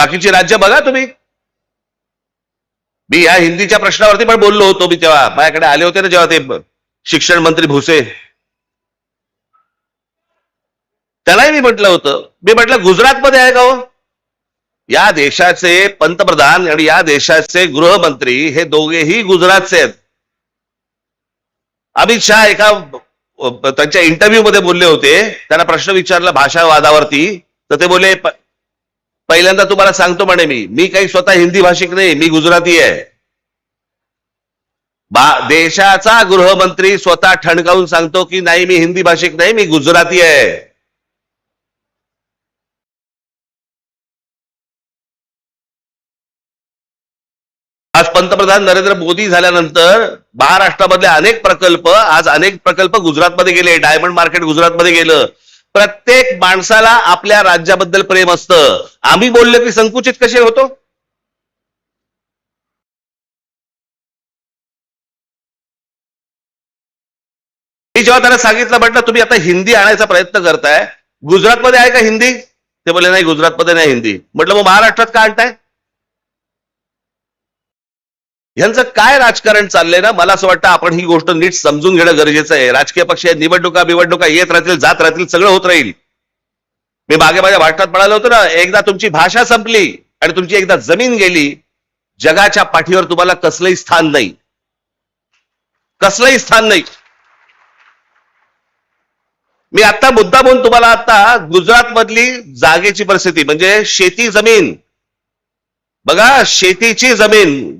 बाकीची राज्य बघा तुम्ही. मी या हिंदीच्या प्रश्नावरती पण बोललो होतो. मी तेव्हा माझ्याकडे आले होते ना जेव्हा ते शिक्षण मंत्री भुसे, त्यालाही मी म्हटलं होतं. मी म्हटलं गुजरातमध्ये आहे का हो? या देशाचे पंतप्रधान आणि या देशाचे गृहमंत्री हे दोघेही गुजरातचे आहेत. अमित शहा एका त्यांच्या इंटरव्ह्यू मध्ये बोलले होते, त्यांना प्रश्न विचारला भाषावादावरती, तर ते बोले पहिल्यांदा तुम्हाला सांगतो म्हणे मी काही स्वतः हिंदी भाषिक नाही, मी गुजराती आहे. देशाचा गृहमंत्री स्वतः ठणकावून सांगतो की नाही मी हिंदी भाषिक नाही, मी गुजराती आहे. आज पंतप्रधान नरेंद्र मोदी झाल्यानंतर महाराष्ट्रामधले अनेक प्रकल्प गुजरातमध्ये गेले. डायमंड मार्केट गुजरातमध्ये गेलं. प्रत्येक माणसाला आपल्या राज्याबद्दल प्रेम असतं. आम्ही बोललो की संकुचित कसे होतो? मी जेव्हा त्यांना सांगितलं, म्हटलं तुम्ही आता हिंदी आणायचा प्रयत्न करताय, गुजरातमध्ये आहे का हिंदी? ते बोलले नाही गुजरातमध्ये नाही हिंदी. म्हटलं मग महाराष्ट्रात का आणताय? यांचं काय राजकारण चाललंय ना, मला असं वाटतं आपण ही गोष्ट नीट समजून घेणं गरजेचं आहे. राजकीय पक्ष निवडणुका येत राहतील, जात राहतील, सगळं होत राहील. मी मागे माझ्या भाषणात म्हणालो होतो ना, एकदा तुमची भाषा संपली आणि तुमची एकदा जमीन गेली, जगाच्या पाठीवर तुम्हाला कसलंही स्थान नाही, कसलंही स्थान नाही. मी आता मुद्दा म्हणून तुम्हाला आता गुजरात मधली जागेची परिस्थिती म्हणजे शेती जमीन बघा, शेतीची जमीन